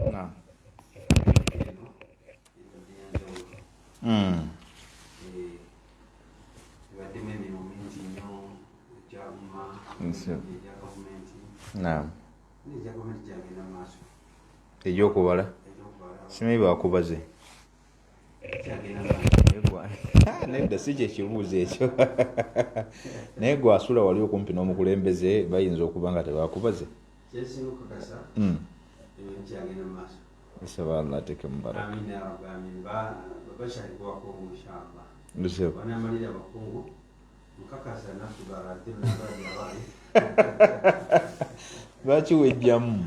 Naam. Naam. Ekyokubala simanyi bakubaze nedda si kyekibuuzo ekyo naye gwe asula wali okumpi n'omukulembeze bayinza okuba nga tebakubaze. Nsaba Allah ateeke mu baraka. Lwaki wejjamu?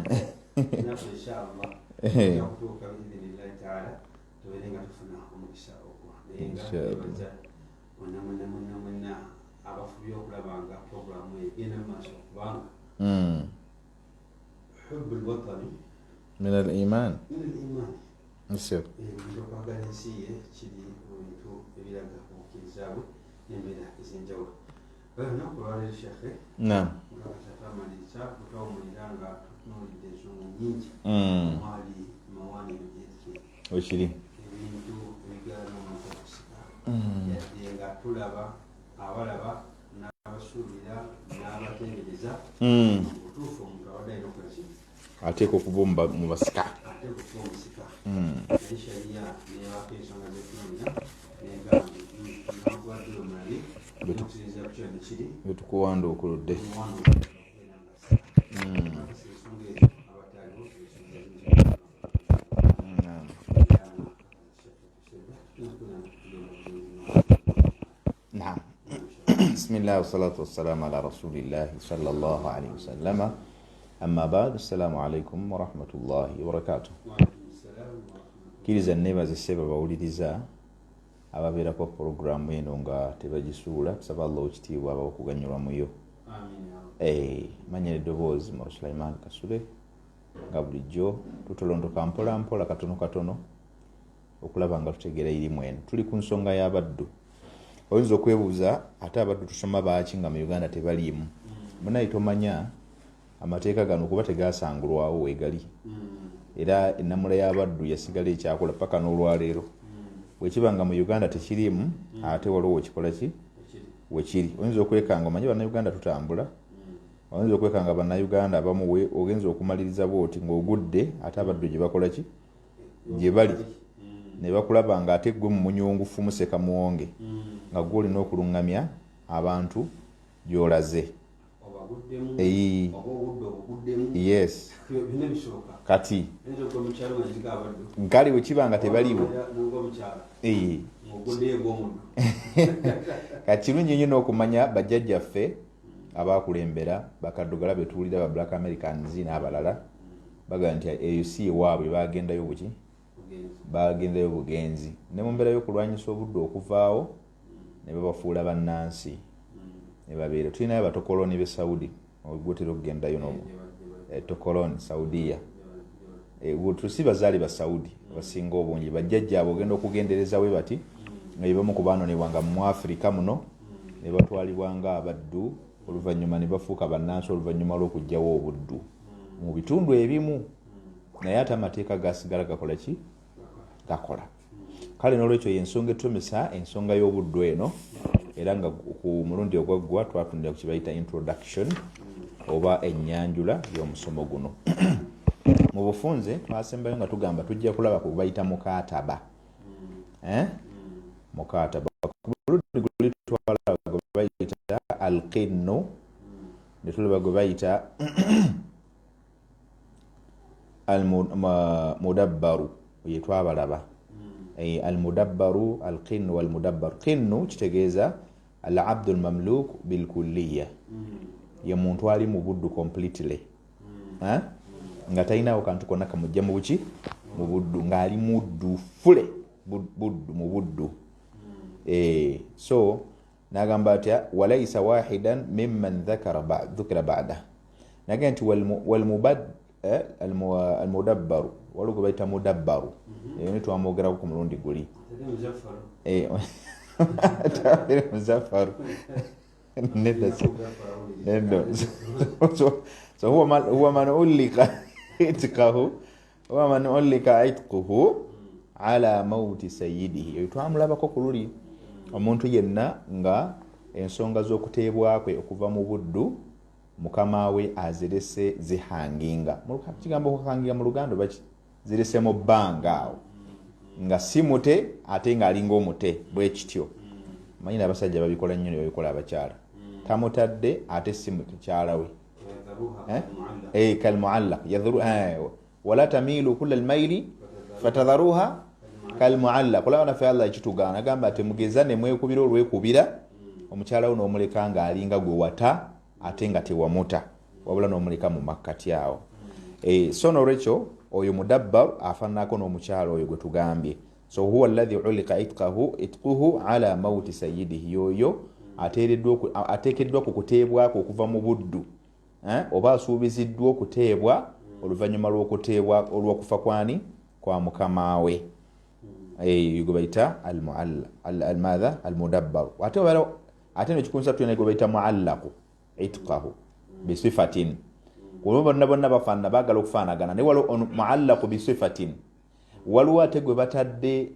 من الإيمان. نعم. Oshiri. Ateeka okuba mu basika. Betukuwanda okuludde. Bismillah wa salatu wa salamu ala rasulillahi sallallahu alayhi wa sallama. Amma ba'd, assalamu alaikum wa rahmatullahi wa barakatuh. Kiriza nebaze seba bawuliriza ababeerako programu eno nga tebagisuula, tusaba Allah ekitiibwa abakuganyulwa muyo. Manyire eddoboozi mu Sulaiman Kasule nga bulijjo tutolondoka mpola mpola katono katono okulaba nga tutegeera irimu eno. Tuli ku nsonga y'abaddu. Oyinza okwebuuza ate abaddu tusoma baaki nga mu Uganda tebaliimu? Munayi tomanya amateeka gano kuba tegasangulwawo wegali, era ennamula y'abaddu yasigala ekyakola paka n'olwaleero. Bwekiba nga mu Uganda tekiriimu, ate waliwo kikola ki wekiri. Oyinza okwekanga omanyi bannayuganda tutambula, oyinza okwekanga bannayuganda abamu ogenza okumaliriza bwoti ng'ogudde ate abaddu gye bakola ki gye bali ne bakulaba nga ate gwe mu munyungufu museka muwonge nga gwe olina okulungamya abantu gy'olaze. Yes. Kati nkali wekiba nga tebaliwo kati kirungi nnyo n'okumanya bajjajjaffe abaakulembera bakaddugala betuwulira ba Black Americans n'abalala bagamba nti eyo si ewaabwe bagendayo buki bagendayo bugenzi ne mu mbeera y'okulwanyisa obudde okuvaawo ne babafuula bannansi ne babeera. Tulinayo batokoloni b'e Saudi ogutera okugendayo tokoloni Saudiya. Tusi bazaali ba Saudi basinga obungi bajjajja abo ogenda okugendereza we bati nga yebamu ku baanonebwanga mu Afrika muno ne batwalibwanga abaddu oluvannyuma ne bafuuka bannansi oluvannyuma lw'okugyawo obuddu mu bitundu ebimu, naye ate amateeka gasigala gakola ki gakola. Kale n'olwekyo y'ensonga etumisa ensonga y'obuddu eno, era nga ku mulundi ogwaggwa twatundira ku kibayita introduction oba ennyanjula y'omusomo guno. Mu bufunze twasembayo nga tugamba tujja kulaba ku bayita mukataba. Mukataba buludi guli twala gwe bayita alqinnu, ne tulaba gwe bayita almudabbaru ye twabalaba. Almudabbaru, alqinnu walmudabbaru. Qinnu kitegeeza al-abdu al-mamluk bilkulliya, ye muntu ali mu buddu completely, nga talinawo kantu konna kamujja mu buki mu buddu, ng'ali muddu fule buddu mu buddu. So nagamba atya walaysa wahidan mimman dhukira ba'da, nagamba nti almudabbaru waliwo gwe bayita mudabbaru, eyo ne twamwogerako ku mulundi guli. Muzaffaru so huwa man ulika itikahu wa man ulika itquhu ala mauti sayyidihi twamulabako ku luli omuntu yenna nga ensonga z'okuteebwakwe okuva mu buddu mukama we azirese zihanginga kigambo kuhanginga mu luganda baki zirese mu bbanga awo nga si mute ate ng'alinga omute bwe kityo manyi n'abasajja babikola nnyo ne babikola abakyala tamutadde ate si mukyala we kalmuallaq yadhuru wala tamilu kulla almaili fatadharuha kalmuallaq olaba naffe Allah ekitugaana agamba ati mugeza ne mwekubira olwekubira omukyala we n'omuleka ng'alinga gwe wata ate nga tewamuta wabula n'omuleka mu makkati awo so n'olwekyo oyo mudabbar afaananako n'omukyala oyo gwe tugambye so huwa alladhi ulika itquhu ala mauti sayyidihi yoyo ateekeddwa ku kuteebwako okuva mu buddu oba asuubiziddwa okuteebwa oluvannyuma lw'okuteebwa olw'okufa kwani kwa mukama we gwe bayita almadha almudabbar ate nekikunsa tuyina gwe bayita muallaqu itqahu bisifatin kuba bonna bafaanana baagala okufaanagana naye waliwo muallaqu bisifatin waliwo ate gwe batadde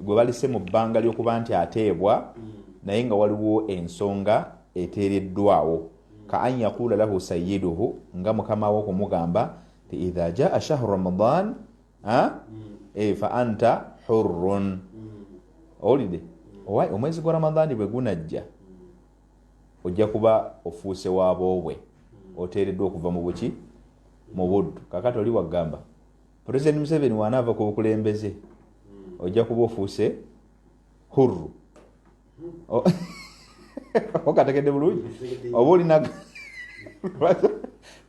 gwe balise mu bbanga ly'okuba nti ateebwa naye nga waliwo ensonga eteereddwawo ka an yaqula lahu sayyiduhu nga mukama we okumugamba ti idha jaa shahru ramadan fa anta hurrun owulidde omwezi gwa ramadani bwe gunajja ojja kuba ofuuse waaboobwe oteereddwa okuva mu buki mu buddu kakati oli wagamba President Museveni wanaava ku bukulembeze ojja kuba ofuuse hurru okategedde bulungi oba olina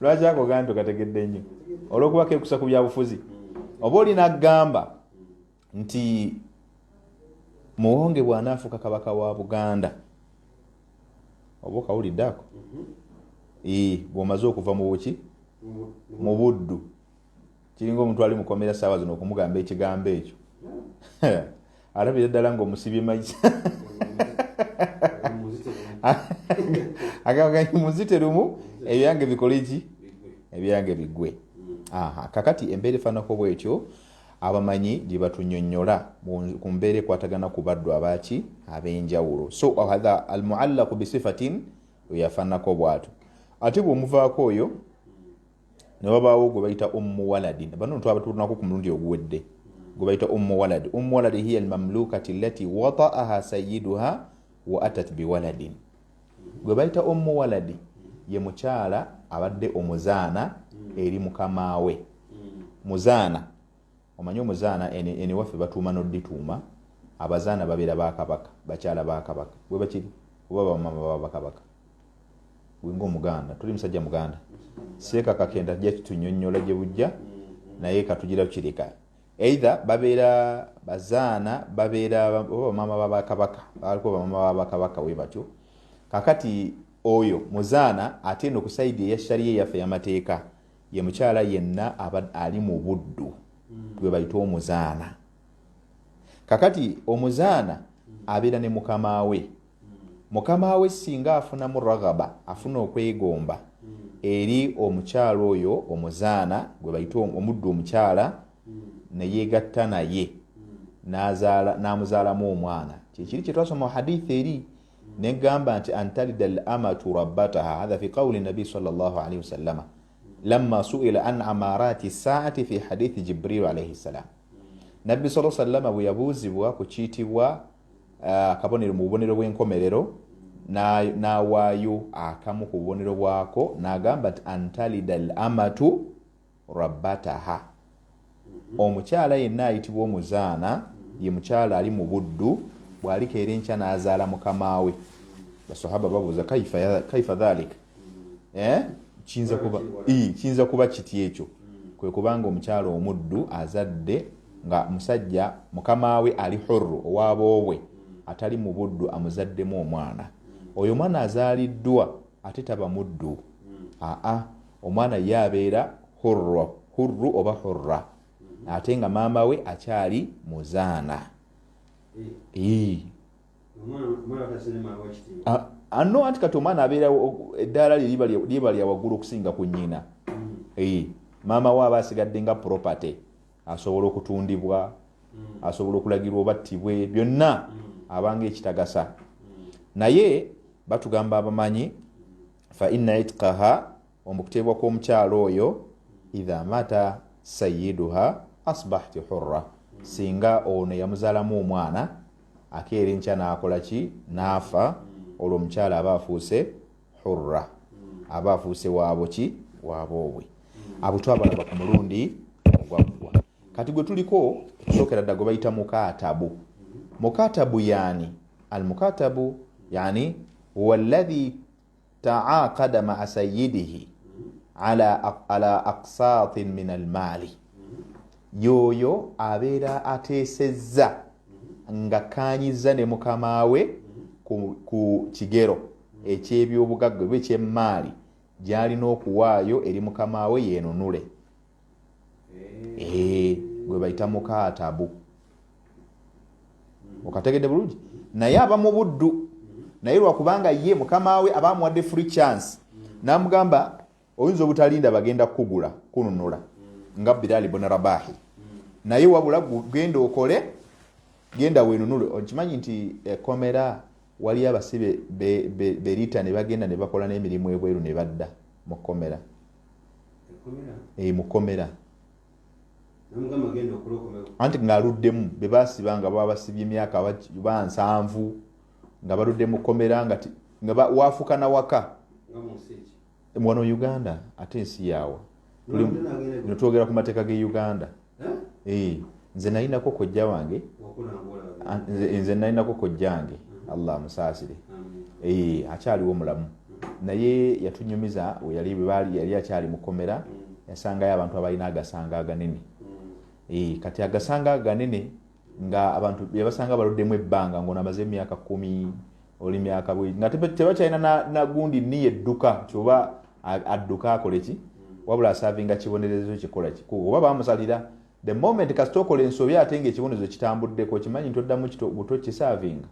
lwaki ako gandi okategedde nnyo olw'okuba kekusa ku byabufuzi oba olina gamba nti Muwonge bw'anaafuuka kabaka wa Buganda oba okawulidde ako bw'omaze okuva mu buki mu buddu kiringa omuntu ali mukomera saawa zino okumugamba ekigambo ekyo alabira ddala ng'omusibye mayisa agamba muziterumu ebyange bikole ki ebyange bigwe kakati embeera efaanako bwetyo abamanyi gye batunyonnyola ku mbeera ekwatagana ku baddu abaki ab'enjawulo so hadha almuallaqu bisifatin yafaanako bwatu ate bw'omuvaako oyo ne wabaawo gwe bayita ummu waladin bano twabatunako ku mulundi oguwedde gwe bayita ummu waladi hiya almamlukati allati wata'aha sayyiduha wa atat biwaladin gwe bayita ummu waladi ye mukyala abadde omuzaana eri mukama we muzaana omanyi omuzaana ene waffe batuuma n'oddituuma abazaana babeera bakabaka bakyala bakabaka bwe bakiri oba bamama baba bakabaka gwenga omuganda tuli musajja muganda seeka kakenda jja tunyonnyola gye bujja naye katugira kireka either babeera bazaana babeera oba bamama babakabaka baliko bamama babakabaka we batyo kakati oyo muzaana ate no kusaidi ya sharia yaffe y'amateeka ye mukyala yenna ali mu buddu gwe bayita omuzaana kakati omuzaana abeera ne mukama we singa afunamu ragaba afuna okwegomba eri omukyala oyo omuzaana gwe bayita omuddu omukyala neyegatta naye n'amuzaalamu omwana kyekiri kyetwasoma hadithi eri negamba nti antalida al amatu rabbataha hadha fi qawli nabi sallallahu alaihi wasallama lamma su'ila an amarati saati fi hadithi Jibril alayhi salam nabbi sallallahu alaihi wasallama bwe yabuuzibwa ku kiyitibwa akabonero mu bubonero bw'enkomerero n'awaayo akamu ku bubonero bwako n'agamba nti antalida al amatu rabbataha omukyala yenna ayitibwa omuzaana ye mukyala ali mu buddu bw'alikeera enkya n'azaala mukama we basahaba babuuza kaifa dhalika kiyinza kuba kiti ekyo kwe kubanga omukyala omuddu azadde nga musajja mukama we ali hurru owaaboowe atali mu buddu amuzaddemu omwana oyo mwana azaaliddwa ate taba muddu omwana ye abeera hurru oba hurra ate nga maama we akyali muzaana anno anti kati omwana abeera eddaala liba lya waggulu okusinga ku nnyina maama we aba asigadde nga property asobola okutundibwa asobola okulagirwa obattibwe byonna abanga ekitagasa naye batugamba abamanyi fa inna itqaha omukutebwa kw'omukyalo oyo idha mata sayyiduha asbahti hurra singa ono yamuzaalamu omwana akeera enkya n'akola ki n'afa olwo omukyala aba afuuse hurra aba afuuse waabo ki waaboobwe abo twabalaba ku mulundi ogwaggwa kati gwe tuliko tusookera dda gwe bayita mukatabu yani almukatabu yani huwa alladhi taaqada maa sayyidihi ala aqsatin min almaali yoyo abeera ateesezza nga kanyiza ne mukama we ku kigero ekyebyobugagga bwe ky'emmaali gy'alina okuwaayo eri mukama we yeenunule gwe bayita mukatabu okategedde bulungi naye aba mu buddu naye lwakubanga ye mukama we aba amuwadde free chance n'amugamba oyinza obutalinda bagenda kukugula kununula nga Bilal ibn Rabah naye wabula genda okole genda weenunule okimanyi nti komera wali abasibe berita ne bagenda ne bakola n'emirimu ebweru ne badda mu komera mu komera anti ng'aluddemu be baasibanga baba basibye emyaka ba 7 nga baludde mu komera nga waafuka na waka wano Uganda ate ensi yaawa twogera ku mateeka ge Uganda nze nalinako kojja wange nze nalinako kojjange Allah musaasire akyaliwo mulamu naye yatunyumiza yali akyali mukomera yasangayo abantu abalina agasanga aganene kati agasanga aganene nga abantu yabasanga baluddemu ebbanga ng'onamaze emyaka 10 oli myaka bwe nga tebakyalina nagundi niye edduka kyoba adduka akole ki wabula asavinga kibonerezo kikola kikugo oba bamusalira the moment kasita okola ensobi ate ng'ekibonerezo kitambuddeko kimanyi nti oddamu buto kisavinga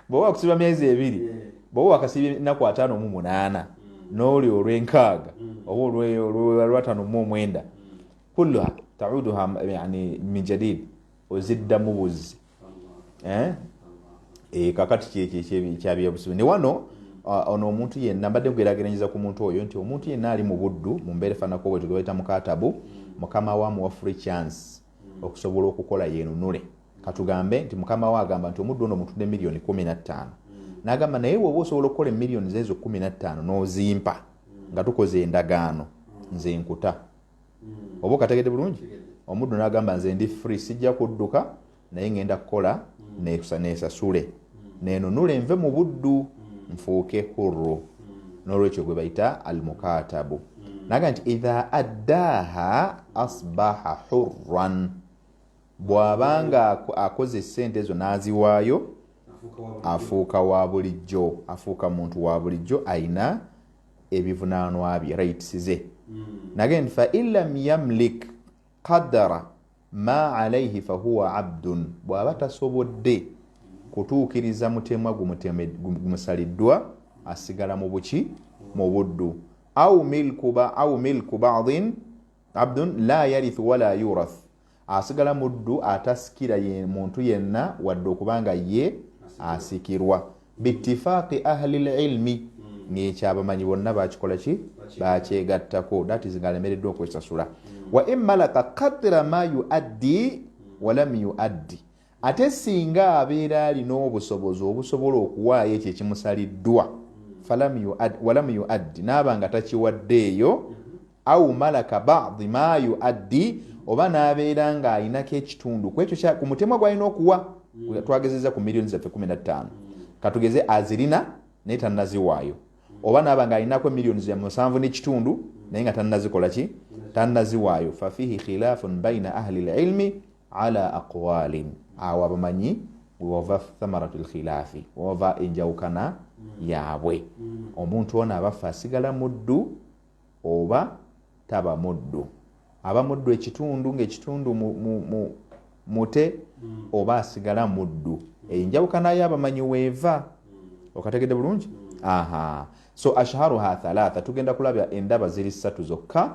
bw'oba wakusiba myezi 2 bw'oba wakasibya ennaku 58 n'oli olw'enkaaga oba olwa59 kulluha tauduha yani min jadid oziddamu buzzi kakati kyabyabusibe ne wano ono omuntu yenna mbadde kugeraageranyiriza ku muntu oyo nti omuntu yenna ali mu buddu mu mbeera efaanako bwe tugebayita mukatabu mukama wa muwa free chance okusobola okukola yenunule katugambe nti mukama wa agamba nti omuddu ono omutudde miliyoni 15 n'agamba naye woba osobola okukola miliyoni zezo 15 n'ozimpa nga tukoze endagaano nze nkuta oba okategedde bulungi omuddu n'agamba nze ndi free sijja kudduka naye ngenda kukola neesasule nenunule nve mu buddu nfuuke hurru n'olwekyo gwe bayita almukatabu naga nti idha addaha asbaha hurran bw'abanga akoze sente ezo n'aziwaayo afuuka wa bulijjo afuuka muntu wa bulijjo ayina ebivunaanwa bye rights ze naga nti fa illam yamlik qadara ma alayhi fahuwa abdun bw'aba tasobodde kutuukiriza mutemwa gumusaliddwa asigala mu buki mu buddu au milku ba'dhin abdun la yarithu wala yurath asigala muddu atasikira muntu yenna wadde okubanga ye asikirwa bittifaaqi ahli ilmi ng'ekyabamanyi bonna bakikola ki bakyegattako that is ng'alemereddwa okwesasula wa immalaka qadra ma yuaddi walam yuaddi ate singa abeera alina obusobozi obusobola okuwaayo ekyo ekimusaliddwa walam yuaddi n'abanga takiwaddeeyo au malaka ba'di ma yuaddi oba n'abeera ng'alinako ekitundu kwekyo ku mutemwa gw'alina okuwa twagezeza ku miliyoni zaffe 15 katugeze azirina naye tannaziwaayo oba n'aba ng'alinako miliyoni za 7 n'ekitundu naye nga tannazikola ki tannaziwaayo fafihi khilafun baina ahli ilmi ala aqwalin awo abamanyi wova thamaratul khilafi wova enjawukana yaabwe omuntu ono abafa asigala muddu oba taba muddu aba muddu ekitundu ng'ekitundu mute oba asigala muddu enjawukana y'abamanyi weeva okategedde bulungi. Aha, so ashharuha thalatha, tugenda kulaba endaba ziri 3 zokka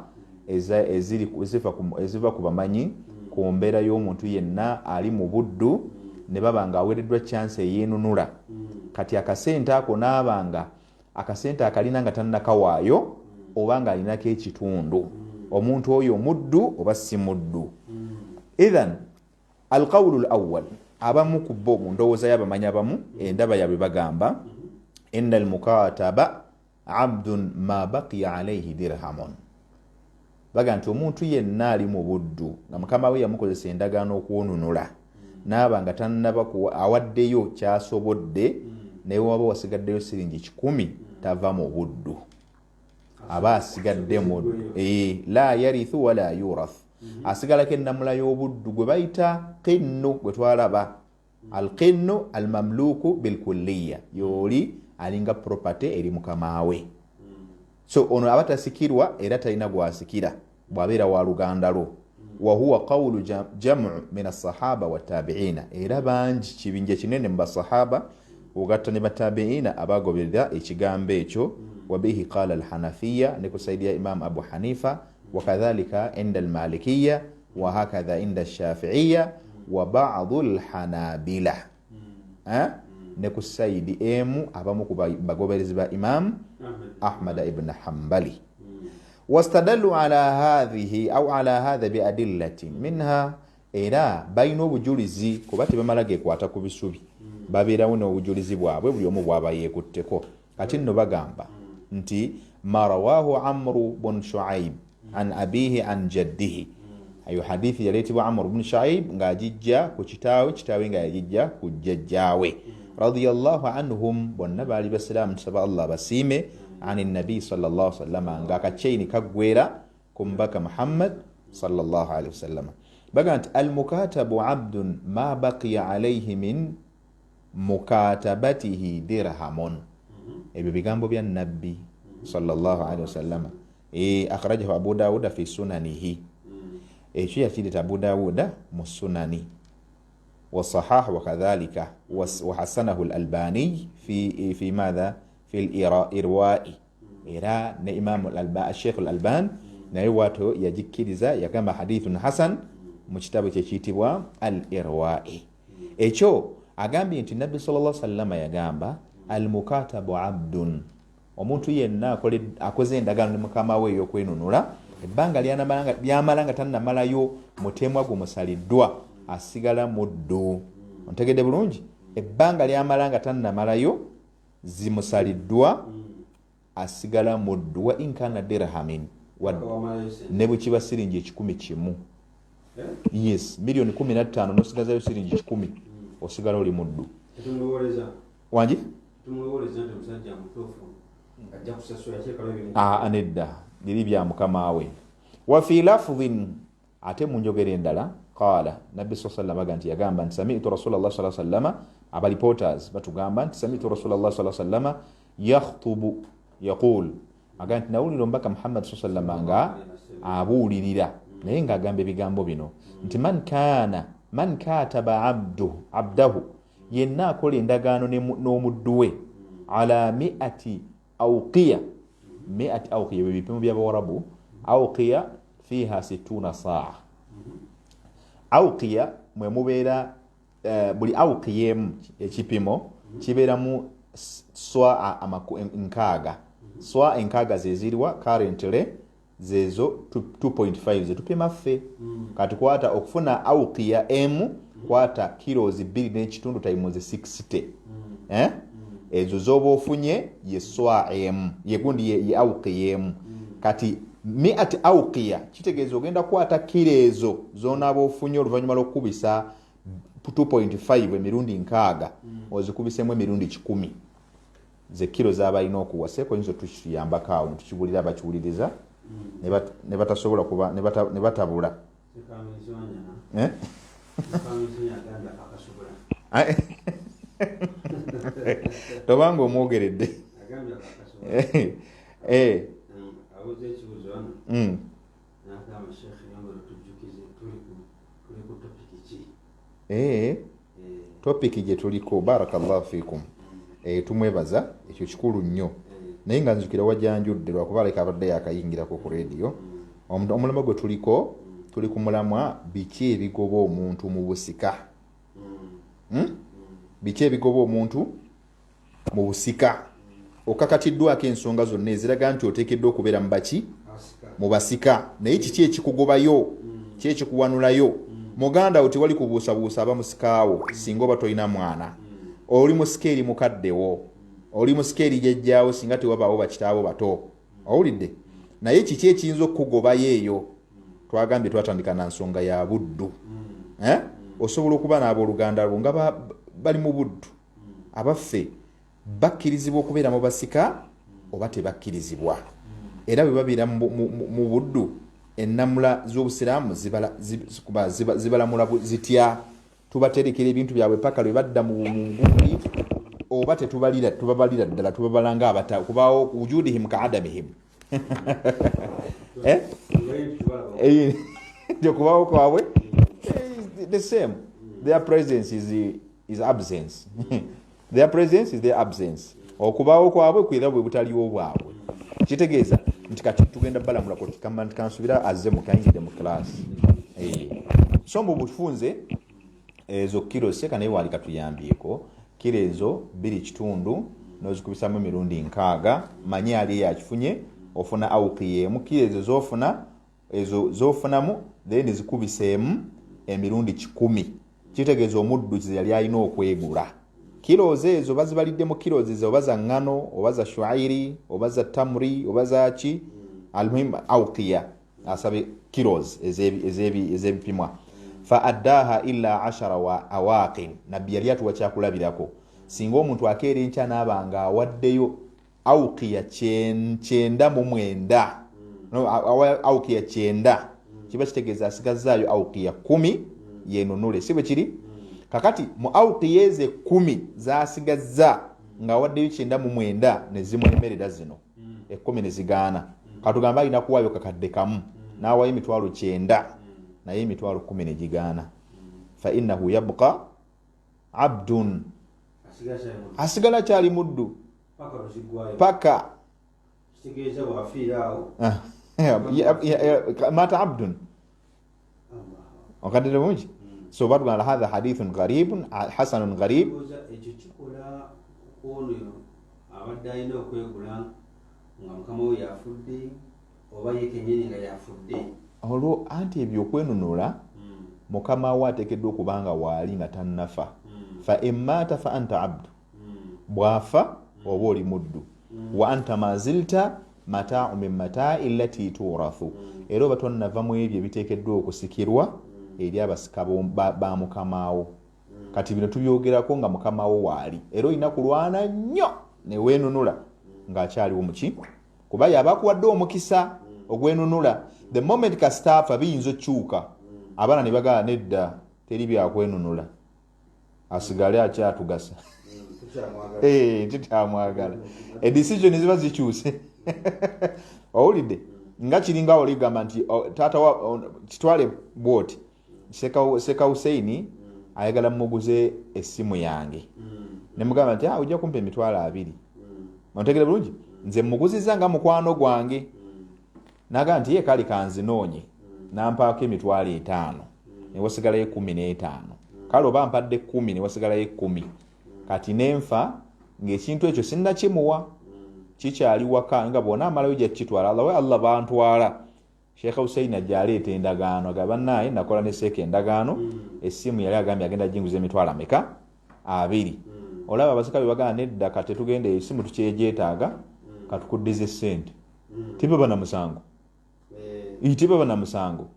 eziva ku bamanyi ku mbeera y'omuntu yenna ali mu buddu ne baba nga aweereddwa chance eyeenunula. Kati akasente ako naabanga akasente akalina nga tannakawaayo oba nga alinako ekitundu, omuntu oyo muddu oba si muddu. Idhan alqawlu alawwal, abamu ku bo mu ndowooza y'abamanyi abamu endaba yabwe bagamba inna almukataba abdun ma baqiya alayhi dirhamun, baga nti omuntu yenna ali mu buddu nga mukama we yamukozesa endagaano okwonunula naaba nga tannaba awaddeyo kyasobodde naye waba wasigaddeyo siringi 10 tava mu buddu, aba asigadde muddu. La yarithu wala yurath, asigalako ennamula y'obuddu gwe bayita qinnu, gwe twalaba alqinnu almamluku bilkulliya, yooli alinga property eri mukama we. So ono aba tasikirwa era talina gwasikira bw'abeera wa luganda lwo. Wa huwa qawlu jam'u min as-sahaba wa tabi'ina, era bangi kibinja kinene mu basahaba ogatta ne batabi'ina abagoberera ekigambo ekyo. Wa bihi qala al-hanafiyya, ne kusaidia imam Abu Hanifa, wa kadhalika inda al-malikiyya, wa hakadha inda ash-shafi'iyya wa ba'd al-hanabila. Ne kusaidi emu abamu ku bagoberezi ba imam Ahmad ibn Hanbali. Wastadallu ala hadhihi au ala hadha bi adillatin minha, era bayina obujulizi kuba tebamala gekwata ku bisubi, babeerawo n'obujulizi bwabwe buli omu bwaba yeekutteko. Kati nno bagamba nti ma rawahu Amru bun Shu'aib an abihi an jaddihi, ayo hadithi yaleetebwa Amru bun Shu'aib ng'agijja ku kitaawe, kitaawe nga yagijja ku jjajjaawe radiyallahu anhum, bonna baali basiraamu, tusaba Allah basiime, ani nabi sallallahu alaihi wasallam, nga akakyeni kaggwera ku mbaka Muhammad sallallahu alaihi wasallam. Baga nti almukatabu abdun ma baqiya alayhi min mukatabatihi dirhamun, ebyo bigambo bya nabbi sallallahu alaihi wasallam. Akhrajahu Abu Dawud fi sunanihi, ekyo yakireta Abu Dawud mu sunani, والصحاح وكذلك وحسنه الألباني في ماذا في الإرواء إرى إمام الألباني الشيخ الألباني نيواتو يجكرزا يكما حديث حسن مجتبه تشيتوا الإرواء. إيشو أغامبي أنت النبي صلى الله عليه وسلم يغامبا المكاتب عبد, omuntu yenna akoze endagaano ne mukama we ey'okwenunula, ebbanga lyamalanga tannamalayo mutemwa gumusaliddwa, asigala muddu. Ontegedde bulungi? Ebbanga lyamalanga tannamalayo zimusaliddwa, asigala muddu. Wa inkana dirhamin, ne bwe kiba siringi 1,000. Yes, milioni 15 nosigazayo siringi 10, osigala oli muddu. Wangi? Anedda biri bya mukama we. Wa fi lafdhin, ate mu njogera endala, qala nabbi sallallahu alaihi wasallam nti yagamba nti sami'tu rasulullah sallallahu alaihi wasallam, aba reporters batugamba nti sami'tu rasulullah sallallahu alaihi wasallam yakhutubu yaqul, agamba nti nawulira mbaka Muhammad sallallahu alaihi wasallam nga abuulirira naye nga agamba ebigambo bino nti man kataba abdahu, yenna akola endagaano n'omuddu we, ala mi'ati awqiya bibipimo by'Abawarabu, awqiya fiha 60 saa. Awqiya mwe mubeera buli awqiya emu ekipimo kibeeramu swa nkaaga. Swa enkaaga zeziriwa currently zezo 2.5 zetupima ffe. Kati kwata okufuna awqiya emu kwata kilos 2.5 times 60. Ezo zoba ofunye ye swa emu, yegundi ye awqiya emu. Kati mi'at awqiya kitegeeza ogenda kwata kirezo zonaaba ofunye oluvannyuma lw'okubisa 2.5 emirundi nkaaga, ozikubisemu emirundi 10, ze kilo z'abalina okuwaseeko nizo tukiyambako awo tukibulira abakiwuliriza ne batasobola kuba ne batabula. Tobanga omwogeredde. Topic gye tuliko, barakallahu fikum. tumwebaza ekyo kikulu nnyo naye nga nzukira wajjanjudde lwakuba aleka abadde yakayingirako ku radio omulamwa gwe tuliko tuli ku mulamwa biki ebigoba omuntu mu busika biki ebigoba omuntu mu busika okakatiddwako ensonga zonna eziraga nti oteekeddwa okubeera mu baki mu basika naye kiki ekikugobayo ki ekikuwanulayo muganda wo tewali kubuusabuusa abamusikaawo singa oba tolina mwana oli musika eri mukaddewo oli musika eri jjajjaawo singa tewabaawo bakitaabo bato owulidde naye kiki ekiyinza okukugobayo eyo twagambye twatandika na nsonga ya buddu osobola okuba n'abooluganda lwo nga bali mu buddu abaffe bakkirizibwa okubeera mu basika oba tebakkirizibwa era bwe babeera mu buddu ennamula z'obusiraamu zibalamula zitya tubaterekera ebintu byabwe paka lwe badda mu nguli oba tubabalira ddala tubabalanga abata kubaawo wujudihim ka adamihim kubaawo kwabwe the same their presence is absence their presence is their absence okubaawo kwabwe kwera bwe butaliwo bwabwe kitegeeza nti kati tugenda balamula koti kama kansubira azze mukayingide mu class so mu bufunze ezo kilo seka naye wali katuyambyeko kilo ezo 2 n'ozikubisamu emirundi 6 manyi ali yakifunye ofuna awukiyemu kilo ezo zofunamu then zikubiseemu emirundi 10 kitegeeza omuddu yali alina okwegula kilos ezo bazibalidde mu kilos ezo oba za ngano oba za shuairi oba za tamri oba za ki almuhim awqiya asabe kilos ezebipimwa fa addaha illa 10 wa awaqin nabbi yali atuwa kyakulabirako singa omuntu akeera enkya n'abanga awaddeyo awqiya 9 awqiya 9 kiba kitegeeza asigazaayo awqiya 10 yenunule si bwe kiri kakati mu awqiyeze 10 zasigazza nga awaddeyo 9 nezimwemerera zino 10 nezigaana katugamba alina kuwaayo kakadde kamu n'awayo emitwalo 9 naye emitwalo 10 negigaana fa innahu yabqa abdun asigala kyali muddu paka mata abdun okadere mungi so badu ala hadha hadithun gharibun hasanun gharib ekyo kikola ono abadde alina okwegula nga mukama we yafudde oba yekenyini nga yafudde olwo anti ebyo okwenunula mukama we ateekeddwa okubanga waali nga tannafa fa immata fa anta abdu bwafa oba oli muddu wa anta mazilta mata'u min mata'i allati turathu era oba tonnava mu ebyo ebiteekeddwa okusikirwa eri abasika ba mukamaawo kati bino tubyogerako nga mukamaawo waali era olina kulwana nnyo neweenunula ng'akyaliwo muki kuba yabakuwadde omukisa ogwenunula the moment kasitaafa biyinza okyuka abaana ne bagala nedda teri byakwenunula asigale akyatugasa tikyamwagala edecision ziba zikyuse owulidde nga kiringa oligamba nti taata kitwale bwoti Seka Huseini ayagala muguze essimu yange nemugamba nti ojja kumpa emitwalo 2 ontegere bulungi nze muguziza nga mukwano gwange naga nti ye kali kanzinoonye nampaako emitwalo 5 newasigalayo 15 kale oba mpadde 10 newasigalayo 10 kati nenfa ng'ekintu ekyo sinnakimuwa kikyali waka nga bwona amalayo gye kitwala Allah bantwala Sheikh Hussein ajja aleeta endagaano agamba naye nakola ne seeka endagaano essimu yali agambye agenda jinguza emitwalo ameka 2 olaba abasika bebagana nedda kati tugende essimu tukyejeetaaga katukuddize sente tibaba na musango tibaba na musango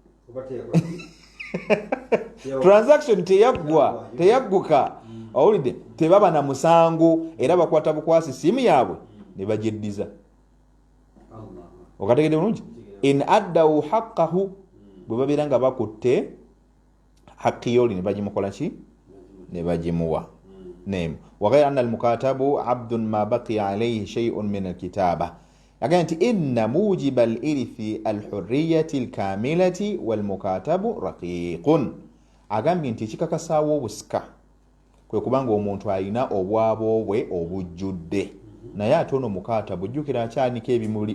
transaction teyagguka owulidde tebaba na musango era bakwata bukwasi simu yaabwe ne bagyeddiza okategedde bulungi in addawu haqqahu bwe babeera nga bakutte haqqi yoli ne bagimukola ki ne bagimuwa nem wa ghayra anna almukatabu abdun ma baqiya alayhi shay'un min alkitaba agamba nti inna mujiba alirithi alhurriyati alkamilati walmukatabu raqiqun agambye nti ekikakasaawo obusika kwe kubanga omuntu alina obwabo bwe obujjudde naye ate ono mukaata bujjukira akyanika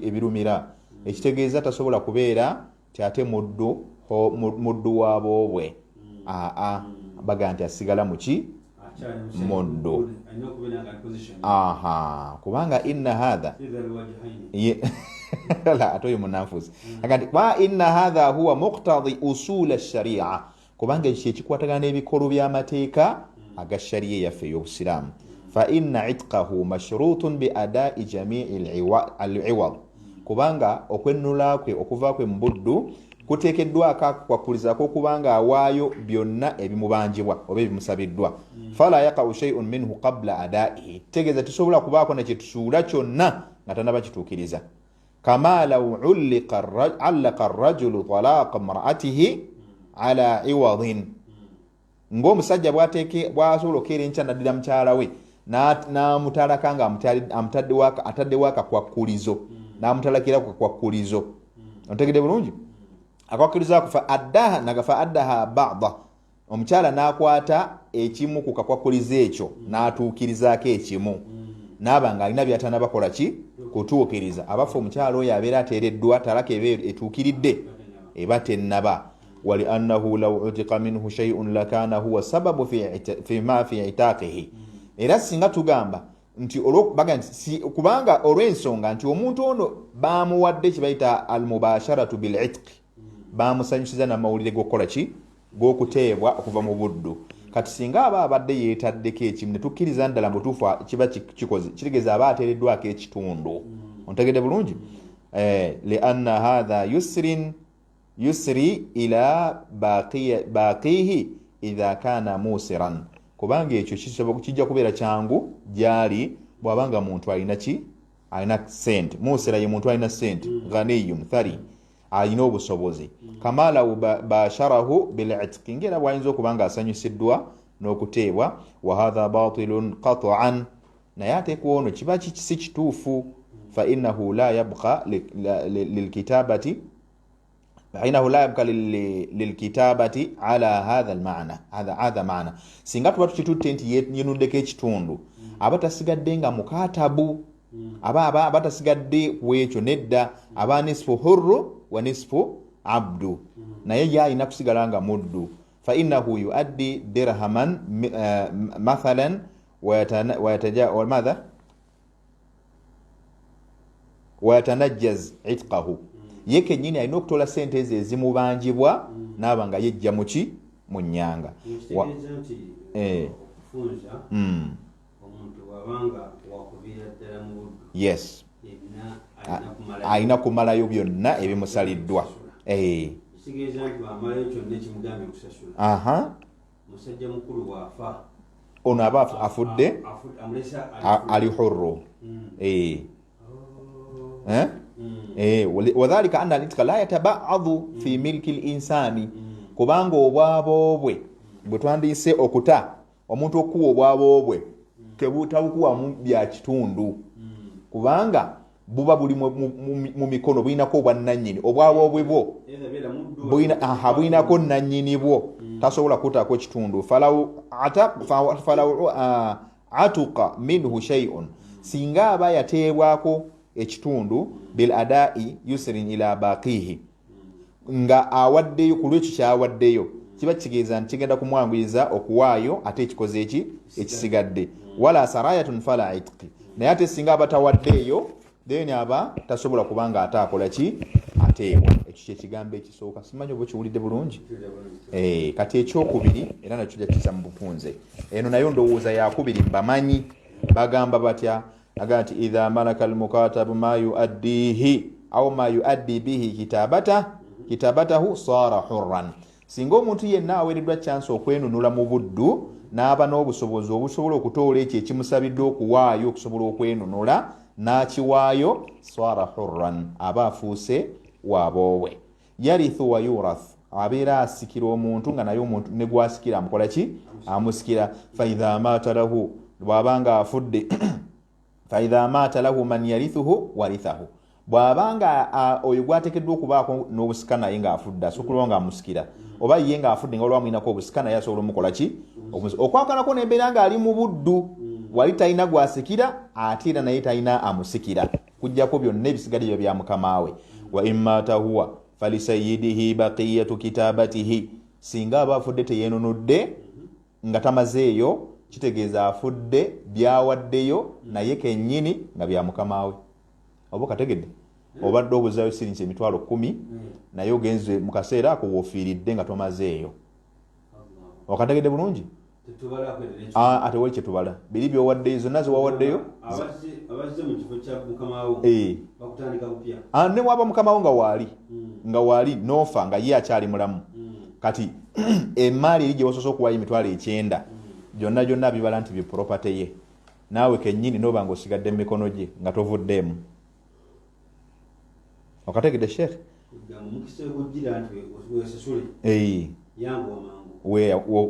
ebirumira ekitegeeza tasobola kubeera ti ate muddu wabo bwe baga nti asigala muki muddu kubanga inna hadha la atoyo munanfuzi agati wa inna hadha huwa muqtadi usul ash-sharia kubanga ekyo ekikwatagana n'ebikolo by'amateeka aga sharia yaffe y'obusiraamu fa inna itqahu mashrutun bi adai jami'i al-iwad kubanga okwennula kwe okuva kwe mbuddu kuteekeddwako akukwakulizako kubanga awaayo byonna ebimubanjibwa oba ebimusabiddwa fala yaqa'u shay'un minhu qabla adaihi tegeeza tusobola kubaako nekyetusuula kyonna nga tanaba kituukiriza kama law allaka arrajulu talaqa imra'atihi ala iwadin ng'omusajja bw'asobola okeera enkya naddira mukyala we n'amutalaka nga ataddewo akakwakulizo n'amutalakira ku kakwakulizo otegedde bulungi akwakulizo ako fa addaha ba'da omukyala n'akwata ekimu ku kakwakulizo ekyo n'atuukirizaako ekimu n'aba nga alina by'atana bakola ki kutuukiriza abafa omukyala oyo abeera ateereddwa talaka etuukiridde eba tennaba wali annahu law utiqa minhu shay'un lakana huwa sababu fi itaqihi era singa tugamba nti kubanga olw'ensonga nti omuntu ono bamuwadde kibayita almubasharatu bil'itq bamusanyusiza n'amawulire g'okukola ki g'okuteebwa okuva mu buddu kati singa aba abadde yeetaddeko ekimu ne tukkiriza ddala mutuufu kiba kikoze kitegeeza aba ateereddwako ekitundu ontegedde bulungi lianna hadha yusri ila baqihi idha kana musiran kubanga ekyo kijja kubeera kyangu gyali bw'abanga muntu alina sente musira ye muntu alina sente ghaniyun thari alina obusobozi kamala basharahu bil'itqi ngera bwayinza okubanga asanyusiddwa n'okuteebwa wa hadha batilun qat'an naye ate kuono kiba si kituufu fa innahu la yabqa lilkitabati فإنه لا يبقى للكتابة على هذا المعنى هذا معنى singa tuba tukitutte nti yenuddeko ekitundu aba tasigadde nga mukatabu aba tasigadde kuekyo nedda aba nisfu hurru wa nisfu abdu naye yalina kusigala nga muddu fa innahu yuaddi dirhaman mathalan wayatanajjaz itqahu ye kenyini alina okutola sente ezo ezimubanjibwa naaba nga yejja muki mu nnyanga yes alina kumalayo byonna ebimusaliddwa ono aba afudde ali hurru wadhalika anna al-itqa la yataba'adhu fi milki al-insani kubanga obwabo bwe twandiyise okuta omuntu okuwa obwabo bwe tebutabukuwa mu bya kitundu kubanga buba buli mu mikono bulinako obwannannyini obwabo bwe bwo bulinako nannyini bwo tasobola kutaako kitundu falau atuqa minhu shay'un singa aba yateebwako ekitundu bil adai yusrin ila baqihi nga awaddeyo ku lwekyo kyawaddeyo kiba kitegeeza nti kigenda kumwanguyiriza okuwaayo ate ekikoze ekisigadde wala sarayatun fala itqi naye ate singa aba tawaddeeyo then aba tasobola kubanga ate akola ki ateebwa ekyo kyekigambo ekisooka simanyi oba kiwulidde bulungi kati ekyokubiri era nakyo jakisa mu bupunze eno nayo ndowooza yakubiri mbamanyi bagamba batya agati idha malaka almukatabu ma yuaddihi au ma yuaddi bihi kitabatahu sara hurran singa omuntu yenna aweereddwa chance okwenunula mu buddu n'aba n'obusobozi obusobola okutoola ekyo ekimusabiddwa okuwaayo okusobola okwenunula n'akiwaayo sara hurran aba afuuse waaboowe yarithu wa yurath abeera asikira omuntu nga naye omuntu ne gwasikira amukola ki amusikira faidha mata lahu bw'abanga afudde faidha mata lahu man yarithuhu warithahu bw'abanga oyo gwateekeddwa okubaako n'obusika naye ng'afudde asobola nga amusikira oba ye ng'afudde nga olwamuyinako obusika naye asobola omukola ki okwakanako n'embeera ng'ali mu buddu wali talina gwasikira ate era naye talina amusikira kujjako byonna ebisigadde bya mukama we wa imata huwa falisayidihi baqiyatu kitabatihi singa aba afudde teyeenunudde nga tamazeeyo kitegeeza afudde byawaddeyo naye kennyini nga bya mukama we oba kategedde obadde obuzaayo siringi emitwalo 10 naye ogenze mu kaseera ako woofiiridde nga tomazeeyo okategedde bulungi ate wali kyetubala biri byowaddeyo zonna zewawaddeyo abazze mu kifo kya mukama we bakutandika bupya ne waba mukama wo nga waali noofa nga ye akyali mulamu kati emaali eri gye wasoose okuwayo emitwalo 9 gyonna bibala nti bipropaty ye naawe kennyini noba nga osigadde mu mikono gye nga tovuddeemu okategedde sheekh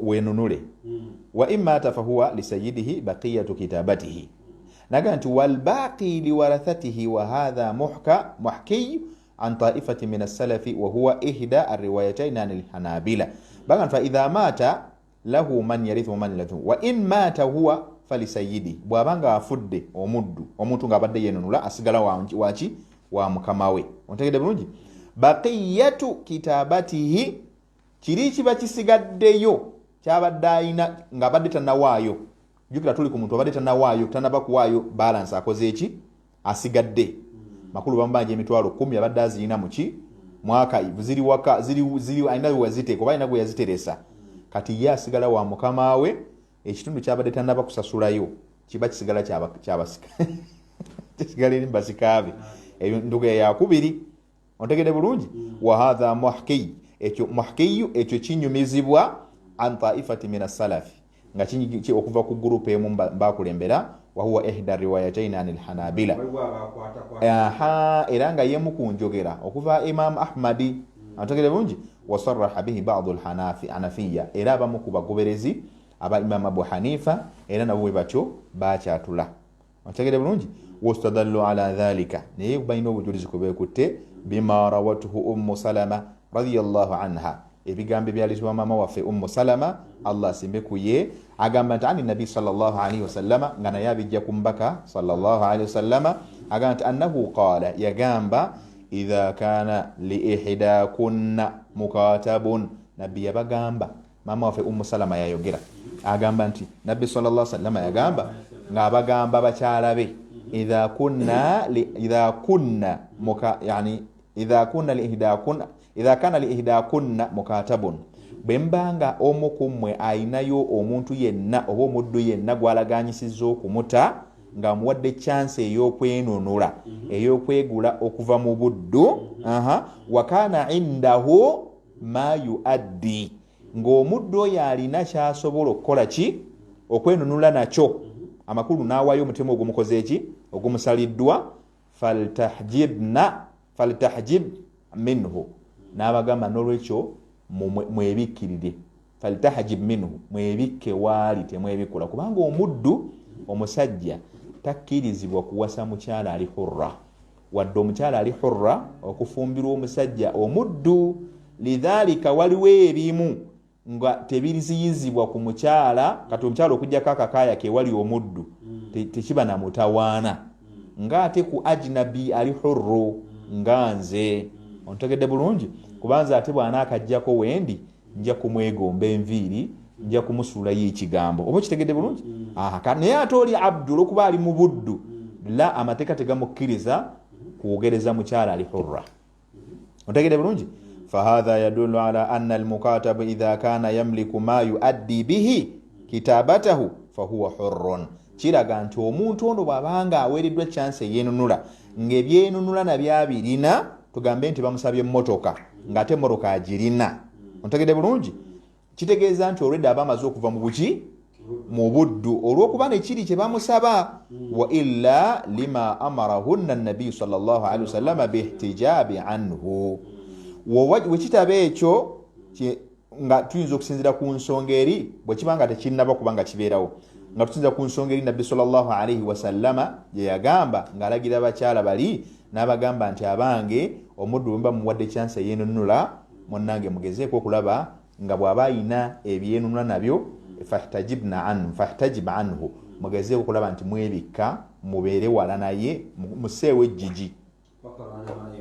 weenunule wa imata fahuwa lisayidihi baqiyatu kitabatihi naga nti walbaqi liwarathatihi wa hadha muhkiy an taifati min as-salafi wa huwa ihda ar-riwayatayn an al-hanabila bagan fa idha mata lahu man yarithu man lahu wa in mata huwa falisayidi bwabanga afudde omuntu nga abadde yenunula asigala waki wa mukama we ontegedde bulungi baqiyatu kitabatihi kiri kiba kisigaddeyo kyabadde ayina nga abadde tannawaayo jukira tuli ku muntu abadde tannawaayo tannaba kuwaayo balance akoze eki asigadde makulu bambanja emitwalo 10 abadde aziyina muki mwaka ziri waka ziri ayina wazite kuba ayina gwe yaziteresa kati ye asigala wa mukama we ekitundu kyabadde tannaba kusasulayo kiba kisigala kyabasika kisigala eri mbasikabe nduga yakubiri ontegedde bulungi wa hadha muhkiy ekyo kinyumizibwa an taifati min as-salafi nga kinyi okuva ku group emu bakulembera wa huwa ihda riwayatayn an al-hanabila era nga yemu kunjogera okuva imam ahmadi ontegedde bulungi wasarraha bihi ba'd al-hanafiya era abamu ku bagoberezi aba imam abu hanifa era nabo batyo bakyatula ontegedde bulungi wastadallu ala dhalika naye bayina obujulizi kubekutte bima rawatuhu ummu salama radiyallahu anha ebigambo byalizibwa mama waffe ummu salama allah asimbe kuye agamba nti ani nabi sallallahu alaihi wasallama nga naye abijja ku mbaka sallallahu alaihi wasallama agamba nti annahu qala yagamba idha kana liihdakunna mukatabun nabbi yabagamba mama waffe ummu salama yayogera agamba nti nabbi sallallahu alaihi wasallama yagamba nga abagamba bakyala be idha kana liihdakunna mukatabun bwembanga omu kummwe ayinayo omuntu yenna oba omuddu yenna gwalaganyisizza okumuta nga amuwadde chance ey'okwenunula ey'okwegula okuva mu buddu wa kana indahu ma yuaddi ng'omuddu oyo alina kyasobola okukola ki okwenunula nakyo amakulu n'awaayo omutima ogumukoze eki ogumusaliddwa faltahjib minhu n'abagamba n'olwekyo mwebikkirire faltahjib minhu mwebikke waali temwebikula kubanga omuddu omusajja takkirizibwa kuwasa mukyala ali hurra wadde omukyala ali hurra okufumbirwa omusajja omuddu lidhalika waliwo ebimu nga tebiriziyizibwa ku mukyala kati omukyala okujjako akakaaya ke wali omuddu tekiba na mutawaana nga ate ku ajnabi ali hurru nga nze ontegedde bulungi kubanza ate bwana akajjako wendi nja kumwegomba enviiri nja kumusuulayo ekigambo oba kitegedde bulungi naye ate oli abdul okuba ali mu buddu la amateeka tegamukkiriza kwogereza mukyala ali hurra ontegedde bulungi fahadha yadullu ala anna almukatabu idha kana yamliku ma yuaddi bihi kitabatahu fahuwa hurrun kiraga nti omuntu ono bwabanga aweereddwa chance eyenunula ng'ebyenunula nabyabirina tugambe nti bamusabye emmotoka ng'ate emmotoka agirina ontegedde bulungi kitegeeza nti olwedde aba amaze okuva mu buki mu buddu olw'okuba nekiri kye bamusaba wa illa lima amarahunna nabiyu sallallahu alaihi wasallama bihtijabi anhu wekitaba ekyo nga tuyinza okusinzira ku nsonga eri bwe kiba nga tekinnaba kubanga kibeerawo nga tusinza ku nsonga eri nabbi sallallahu alaihi wasallama gye yagamba ng'alagira abakyala bali n'abagamba nti abange omuddu bwe mba muwadde chance eyeenunula munnange mugezeeko okulaba nga bw'aba ayina ebyenunula nabyo fahtajib anhu mugezeeko okulaba nti mwebikka mubeere wala naye museewo ejjiji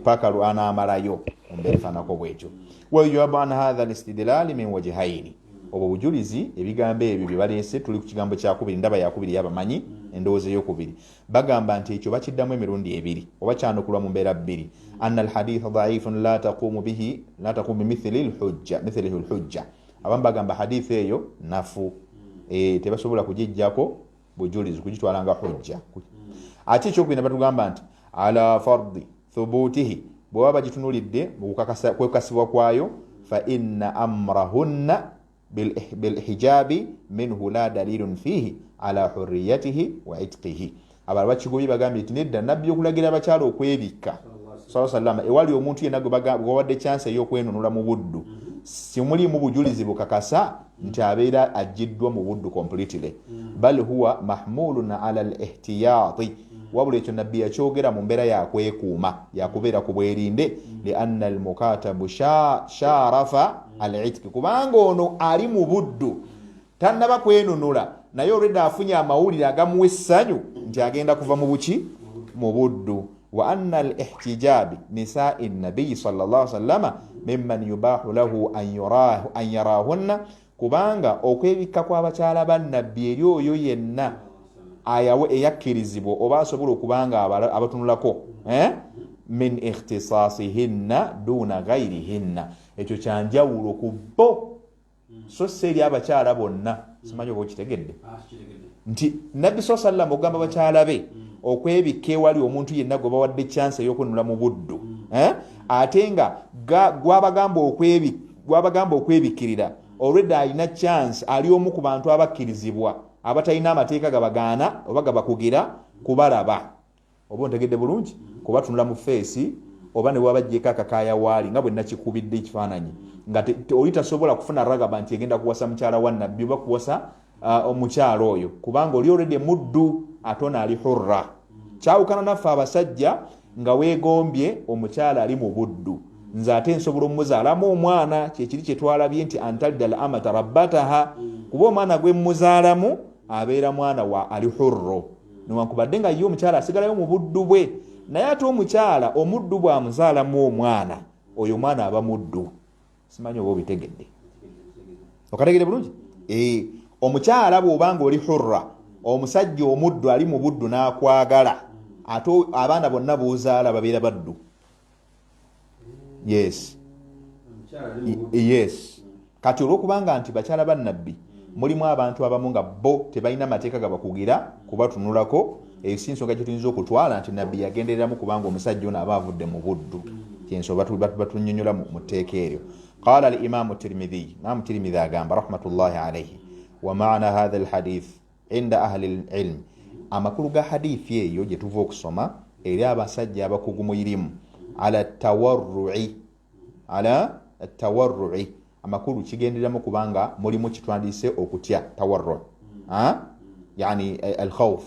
paka lwanaamalayo mumbeere fanako bwekyo. Wayujawabu an hadha alistidlali min wajhaini, obwo bujulizi ebigambo ebyo bye baleese tuli ku kigambo kyakubiri ndaba yakubiri yabamanyi endowooza eyokubiri bagamba nti ekyo bakiddamu emirundi ebiri oba kyanukulwa mu mbeera bbiri. anna alhaditha dhaifun la taqumu bimithlihi lhujja, abamu bagamba haditha eyo nafu tebasobola kugijjako bujulizi kugitwala nga hujja. Ate ekyokubiri batugamba nti ala fardi thubutihi, bwe baba gitunulidde mu kwekasibwa kwayo fa inna amrahunna bilhijabi minhu la dalilun fihi ala hurriyatihi wa itqihi. Abalala bakigobye bagambye nti nedda nabbi okulagira abakyala okwebikka sallallahu ewali omuntu yenna gwebawadde chance ey'okwenunula mu buddu simulimu bujulizi bukakasa nti abeera ajiddwa mu buddu completely, bal huwa mahmulun ala al-ihtiyati, wabula ekyo nabbi yakyogera mu mbeera yakwekuuma yakubeera ku bwerinde. Lianna almukatabu sharafa al-itqi, kubanga ono ali mu buddu tannaba kwenunula naye olwedde afunye amawulire agamuwa essanyu nti agenda kuva mu buki mu buddu. Wa anna al-ihtijabi nisa'i nabiyi sallallahu alaihi wasallam mimman yubahu lahu an yarahunna, kubanga okwebikka kw'abakyala ba nabbi eri oyo yenna eyakkirizibwa oba asobola okubanga abatunulako min ikhtisasihinna duna ghairihinna, ekyo kyanjawulo ku bo so si eri abakyala bonna. Simanyi oba okitegedde nti nabbi sallallahu alaihi wasallam ogamba abakyala be okwebikka ewali omuntu yenna gwe bawadde chance ey'okwenunula mu buddu, ate nga gwabagamba okwebikkirira already alina chance, ali omu ku bantu abakkirizibwa abatalina amateeka gabagaana oba gabakugira kubalaba. Oba ontegedde bulungi, kubatunula mu feesi oba ne wabajjeko akakaaya waali nga bwe nakikubidde ekifaananyi nga oli tasobola kufuna ragaba nti egenda kuwasa mukyala wa nabbi oba kuwasa omukyala oyo, kubanga oli already muddu ate ono ali hurra. Kyawukana naffe abasajja nga weegombye omukyala ali mu buddu, nze ate nsobola omuzaalamu omwana, kyekiri kye twalabye nti antalida al amata rabbataha, kuba omwana gwe muzaalamu abeera mwana wa ali hurro, newankubadde nga ye omukyala asigalayo mu buddu bwe, naye ate omukyala omuddu bw'amuzaalamu omwana, oyo omwana aba muddu. Simanyi oba obitegedde, okategedde bulungi? Omukyala bw'obanga oli hurra, omusajja omuddu ali mu buddu n'akwagala, ate abaana bonna b'ozaala babeera baddu. Yes. Kati olw'okubanga nti bakyala ba nabbi mulimu abantu abamu nga bo tebalina mateeka gabakugira kubatunulako, eyo si nsonga gye tuyinza okutwala nti nabbi yagendereramu kubanga omusajja ono aba avudde mu buddu, kyensonga batunyonyola mu tteeka eryo. Qala al-Imam Tirmidhi, Imam Tirmidhi agamba rahmatullahi alayhi, wa ma'na hadha al-hadith inda ahli al-ilm, amakulu ga hadithi eyo gye tuva okusoma eri abasajja abakugu mu irimu, ala tawarru'i, amakulu kigenderamu kubanga mulimu kitwandise okutya tawarru, yani al-khawf.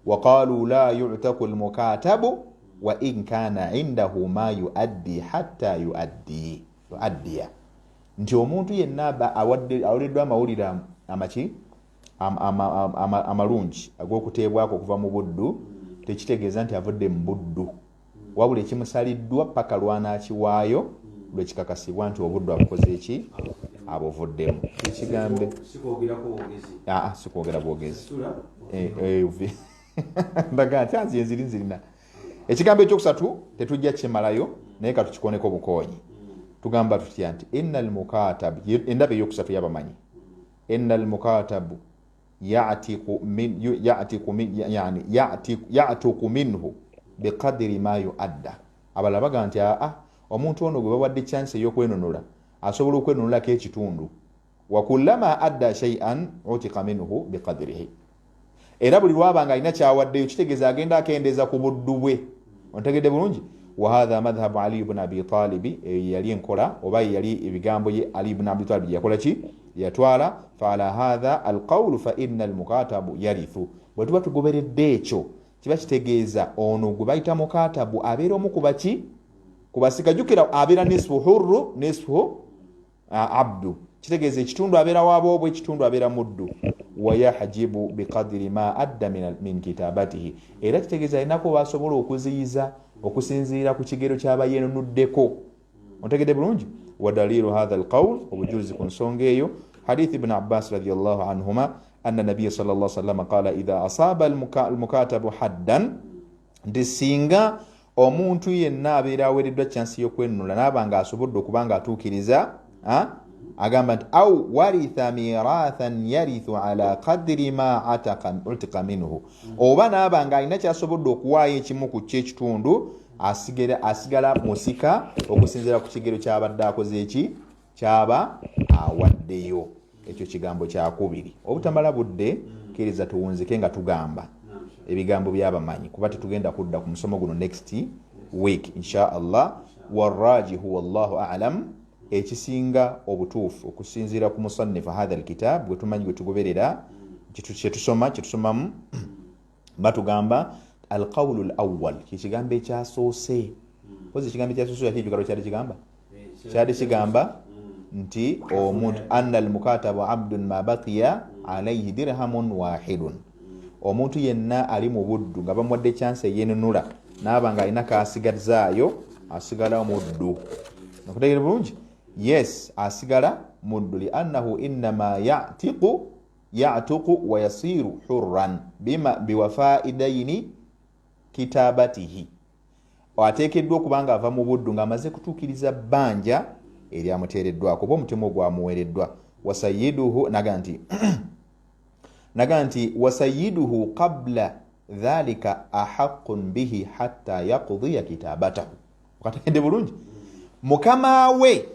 Wa qalu la yu'taku al-mukatabu wa in kana indahu ma yuaddi hatta yuaddiya, nti omuntu yenna awaddwa amawulire amalungi ag'okuteebwako okuva mu buddu, tekitegeeza nti avudde mu buddu, wabula ekimusaliddwa paka lwanakiwaayo lwekikakasibwa nti obuddu abukoze eki abuvuddemu. Ekigambe sikwogera bwogezi ndaga nti anzi enzirina. Ekigambo ekyokusatu tetujja kimalayo naye katukikoneko bukoonyi. Tugamba tutya nti innal mukatab, endaba eyokusatu yabamanyi, innal mukatabu ya'tiku minhu biqadri ma yu'adda. Abalala bagamba nti omuntu ono gwe bawadde chance ey'okwenunula asobola okwenunulako ekitundu, wa kullama adda shay'an utiqa minhu biqadrihi, era buli lwabanga alina kyawaddeyo kitegeeza agenda akendeeza ku buddu bwe. Ontegedde bulungi? وهذا مذهب علي بن أبي طالب يلي انكرا وباي يلي بيغامبو علي بن أبي طالب يقول شي يتوالا فعلى هذا القول فإن المكاتب يرث bwetuba tugoberedde ekyo kiba kitegeeza ono gwe bayita mukatabu abeera omu kubaki kubasika jukira abeera nisfu hurru nisfu abdu kitegeeza ekitundu abeera waabobwe ekitundu abeera muddu wayahjibu biqadri ma adda min kitabatihi era kitegeeza alinako basobola okuziyiza okusinziira ku kigero kyabayenunuddeko ontegedde bulungi wadalilu hatha alqawl obujulizi ku nsonga eyo hadith ibn abbas radiyallahu anhuma أن النبي صلى الله عليه وسلم قال إذا أصاب المكاتب حدا ndisinga omuntu yenna abeera aweereddwa chansi y'okwenunula naaba nga asobodde okuba nga atuukiriza agamba nti au waritha mirathan yarithu ala qadri ma utika minhu oba naaba nga alina kyasobodde okuwaayo ekimu ku kyekitundu asigala musika okusinziira ku kigero kyabadde akoze eki kyaba awaddeyo ekyo kigambo kyakubiri obutamala budde kkiriza tuwunzike nga tugamba ebigambo byabamanyi kuba tetugenda kudda ku musomo guno next week insha Allah warajihu wallahu a'lam ekisinga obutuufu okusinziira ku musannifa hadha alkitab gwe tumanyi gwe tugoberera kyetusomamu batugamba alqawlu alawwal kikigambo ekyasoose kozi ekigambo ekyasoose yakijugalo kyali kigamba nti omuntu anna almukatabu abdun ma baqiya alayhi dirhamun wahidun omuntu yenna ali mu buddu nga bamuwadde chance yenunula naaba nga alina kaasigazaayo asigala muddu nakutegere bulungi yes asigala muddu li annahu innama ya'tiqu wa yasiru hurran bima biwafaidaini kitabatihi ateekeddwa okubanga ava mu buddu ng'amaze kutuukiriza bbanja eryamuteereddwako oba omutima ogwamuweereddwa wasayiduhu naga nti wasayiduhu qabla dhalika ahaqqun bihi hatta yaqdiya kitabatahu okategedde bulungi mukama we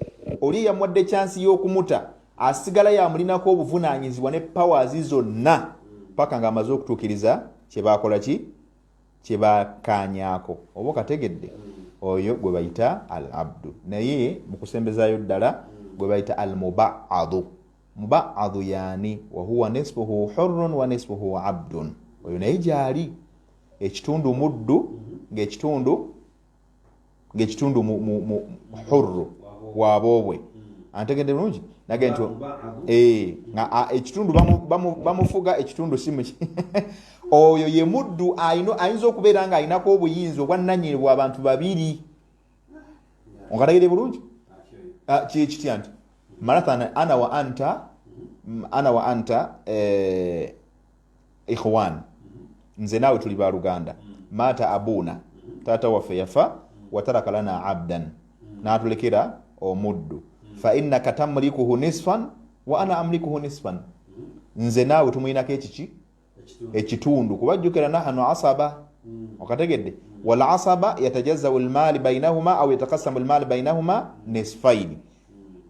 oli yamuwadde chansi y'okumuta asigala yamulinako obuvunaanyizibwa ne powers zonna paka ng'amaze okutuukiriza kyebakola ki kyebakanyako oba okategedde oyo gwe bayita al abdu naye mu kusembezaayo ddala gwe bayita al mubaadu yani wa huwa nisfuhu hurrun wa nisfuhu abdun oyo naye gyali ekitundu muddu ng'ekitundu mu hurru waabobwe antegedde bulungi nage nti ekitundu bamufuga ekitundu simuki oyo ye muddu ayinza okubeera nga alinako obuyinza obwannanyini bwa bantu babiri onkategedde bulungi kikitya nti marathan ana wa anta ikhwan nze naawe tuli baluganda mata abuna taata waffe yafa wataraka lana abdan n'atulekera omuddu fa innaka tamlikuhu nisfan wa ana amlikuhu nisfan nze naawe tumulinako ekiki ekitundu kuba jjukira nahanu asaba okategedde wal asaba yatajazzawu almal bainahuma aw yatakassamu almal bainahuma nisfaini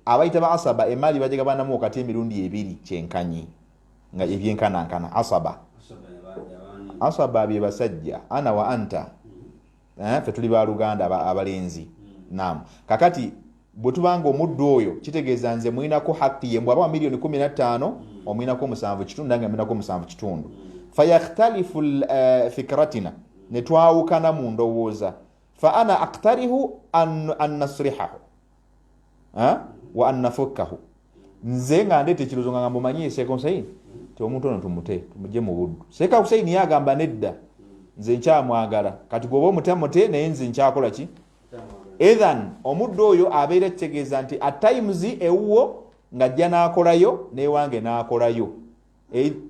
abayita ba asaba emali bajegabanamu wakati emirundi ebiri kyenkanyi nga ebyenkanankana asaba bye basajja ana wa anta fe tuli baluganda abalenzi naam kakati bwe tubanga omuddu oyo kitegeeza nze mulinako haki ye mbwaba wa milioni 15 omulinako 7 kitundu nange mulinako 7 kitundu fayakhtalifu fikratina ne twawukana mu ndowooza fa ana aqtarihu an nasrihahu wa an nafukkahu nze nga ndeeta ekirozo nga mbumanyi Sheikh Hussein ti omuntu ono tumugye mu buddu Sheikh Hussein yagamba nedda nze nkyamwagala kati gwoba omutemute naye nze nkyakola ki ethan omuddu oyo abeera kitegeeza nti at times ewuwo ng'ajja n'akolayo newange n'akolayo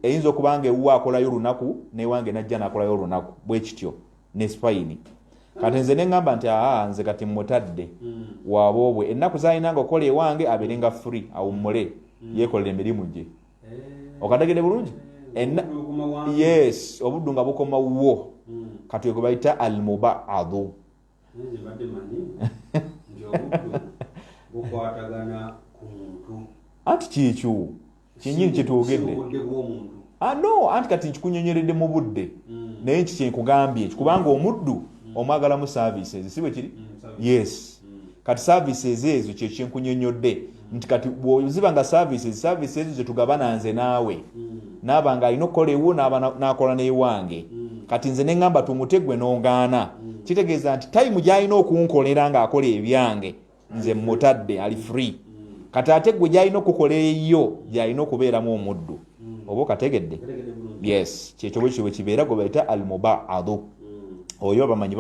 eyinza okuba nga ewuwo akolayo olunaku newange najja n'akolayo olunaku bwe kityo ne spine kati nze neŋŋamba nti nze kati mmutadde waboobwe ennaku z'alinanga okukola ewange abeerenga free awummule yeekolera emirimu gye okategedde bulungi yes obuddu nga bukoma wo kati gwe bayita al mubaadu anti kikyo kinyini kyetwogedde no anti kati nkikunyonyeredde mu budde naye nki kyenkugambye kubanga omuddu omwagala mu services sibe kiri yes kati services ezo kye kyenkunyonyodde nti kati bw'oziba nga services ezo zetugabana nze naawe naaba nga alina okukola ewo n'akola n'ewange kati nze ne ŋŋamba tumutegwe n'ogaana kitegeeza nti tayimu gy'alina okunkolera ng'akola ebyange nze mmutadde ali free kati ate gwe gy'alina okukolera eyo gy'alina okubeeramu omuddu oba okategedde yes kyekyo bwe kiwe kibeera gwe bayita almubaadu oyo bamanyi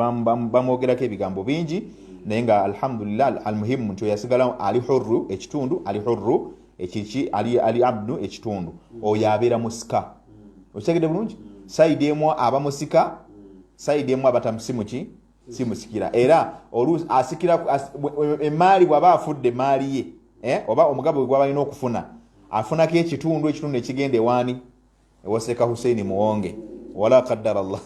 bamwogerako ebigambo bingi naye nga alhamdulillah almuhimu nti oyasigala ali hurru ekitundu ali hurru ekiki ali abdu ekitundu oyo abeera musika okitegedde bulungi sayidi emu aba musika sayidi emu abatamusimuki simusikira era oluusi asikira emaali bw'aba afudde emaali ye oba omugabo gwe balina okufuna afunako ekitundu ekigenda ewaani ewaseka Hussein Muwonge wala qaddara Allah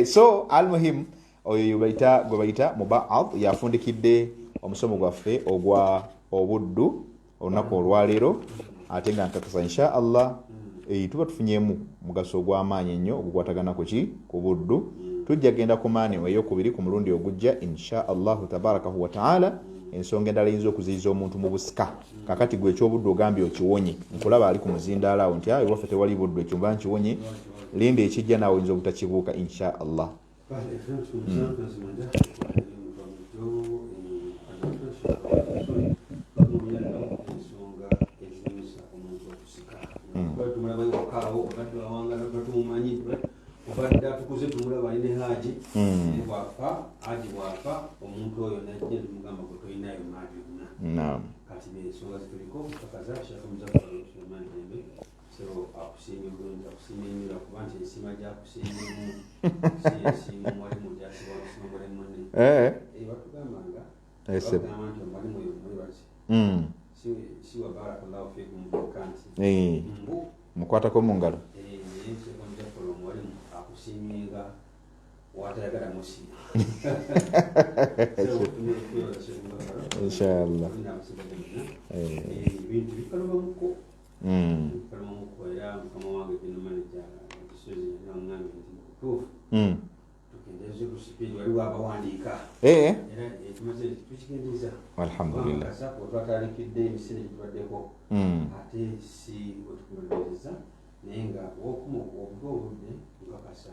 so almuhim oyo gwe bayita mubaad yafundikidde omusomo gwaffe ogwa obuddu olunaku olwaleero ate nga nkakasa insha Allah tuba tufunyemu mugaso ogw'amaanyi ennyo ogukwatagana ku buddu tujja genda ku maani ey'okubiri ku mulundi ogujja insha Allahu tabarakahu wa ta'ala ensonga endala eyinza okuziyiza omuntu mu busika kakati gwe ekyobuddu ogambye okiwonye nkulaba ali ku muzindaala awo nti ewaffe tewali buddu ekyo mba nkiwonye linda ekijja naawe oyinza obutakibuuka insha Allah obadde atukuze tumulaba alina haji bwafa haji bwafa omuntu oyo najja tumugamba gwe tolinayo maadi yonna kati ensonga zituliko kakaza Sheikh Muzaffar Suleiman Dembe so akusiimye bulungi akusiimye nnyo lwakuba nti ensima gyakusiimyemu si ensiima mwalimu gyasiba okusima mulimu munne batugambanga bagamba nti omwalimu oyo mwebazi si wa barakallahu fiikum kanti mbu mukwatako mu ngalo omwalimu akusiiminga watayagala musiima inshallah ebintu bikalubamuko era mukama wange genomaneja ekisozi naŋŋambye nti mukutuufu tukendeeze ku sipiidi waliwo abawandiika era tumaze tukikendeeza alhamdulillah wetwatandikidde emisiri gitubaddeko ate si wetukunolereza naye nga wokuma obuga obudde nkakasa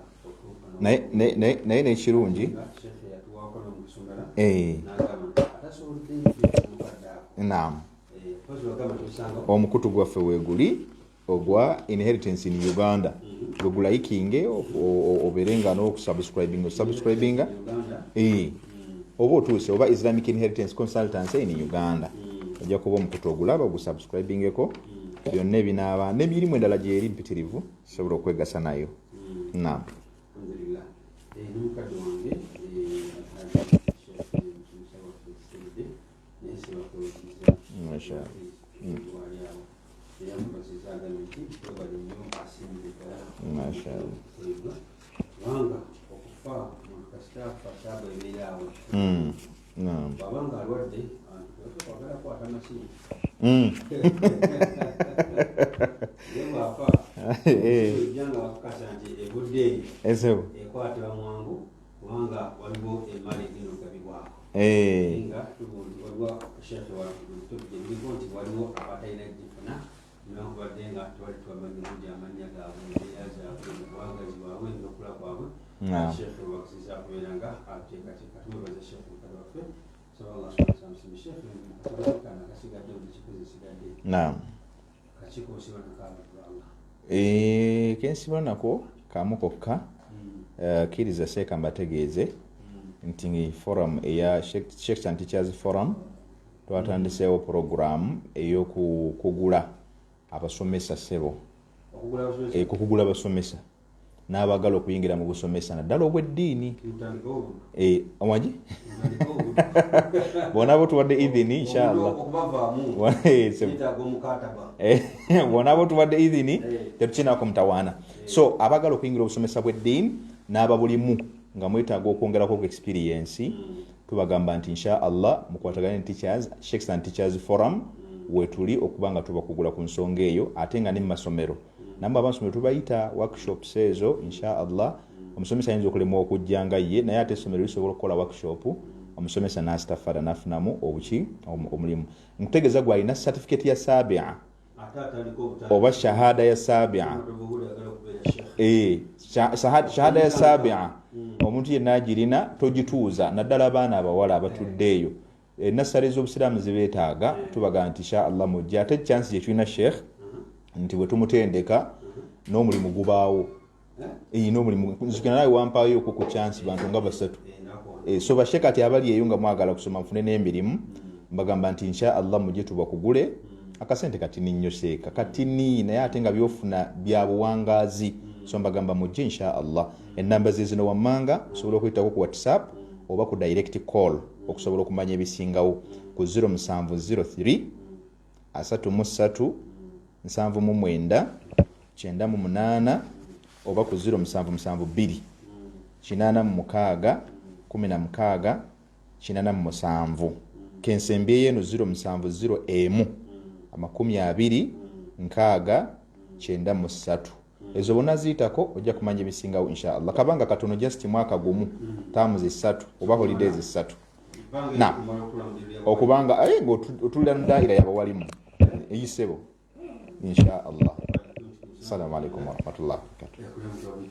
naye nekirungi shekhe yatuwakola mu kusomera n'agamba atasobodde mukadde ako naam pozi wagamba tosanga omukutu gwaffe weeguli ogwa inheritance in Uganda gwe gulayikinge obeerenga n'okusubscribinga oba otuuse oba Islamic Inheritance Consultancy in Uganda ojja kuba omukutu ogulaba ogusubscribingeko byonna ebinaaba n'emirimu endala gyeri mpitirivu sobola okwegasa nayo naam n'omukadde wange kubanga okufa muntu kasitaafa saaba ebeeraawo babanga alwadde kwagala kwata masimu yebwafa ejjanga bakukasa nti ebudde ekwatibwa mwangu kubanga waliwo emali egenda okugabibwako nga waliwo shekhe waliko nti waliwo abatalina gifuna nokubadde nga tewali tubamanyirungi amannya gaabwe embeera zaabwe obwagazi bwabwe n'okula kwabwe shekhe wakisiza kubeera nga ateekateeka tumwebaza shekhe mukadde waffe saba Allah subhanahu wa ta'ala shekhe mukatulakana kasigadde buli kikozi esigadde naam kakiko osiba nakabaddu Allah kensiba nako kamu kokka kkiriza seeka mbategeeze nti forum eya Sheikhs and Teachers Forum twatandiseewo program ey'okugula abasomesa ssebo kukugula abasomesa n'abagala okuyingira mu busomesa naddala obw'eddiini omwagi bona abo tuwadde idhini inshallah bona abo tuwadde idhini tetukinako mutawaana so abagala okuyingira obusomesa bw'eddiini n'ababulimu nga mwetaaga okwongerako ku experience tubagamba nti inshallah mukwatagane teachers Sheikhs and Teachers Forum wetuli okuba nga tubakugula ku nsonga eyo ate nga ne mu masomero namba abasomero tubayita workshops ezo inshallah omusomesa ayinza okulemwa okujja nga ye naye ate essomero lisobola okukola workshop omusomesa n'asitafala n'afunamu omulimu nkutegeeza gwalina certificate ya sabia oba shahada ya sabia shahada ya sabia omuntu yenna agirina togituuza naddala abaana abawala abatuddeeyo nasale z'obusiraamu zibeetaaga tubaga nti insha allah mujja ate chance gye tulina sheikh nti bwe tumutendeka n'omulimu gubaawo n'omulimu nzikina nawe wampaayo ku chance bantu nga basatu so basheka ati abali eyo nga mwagala kusoma mfune n'emirimu mbagamba nti insha allah mujje tubakugule akasente katini nnyo seeka katini naye ate nga byofuna bya buwangaazi so mbagamba mujje insha allah ennamba ze zino wammanga osobola okuyitako ku whatsapp oba ku direct call okusobola okumanya ebisingawo ku 0703 33 79 98 oba ku 0772 86 16 87 kensembeye eno 0701 20 6 93 ezo bonna ziyitako ojja kumanya ebisingawo insha allah kabanga katono just mwaka gumu taamu zisatu oba holidays zisatu na okubanga ng'otulira mu daira y'abawalimu eyisebo insha allah. Assalamu alaikum warahmatullahi wabarakatuh.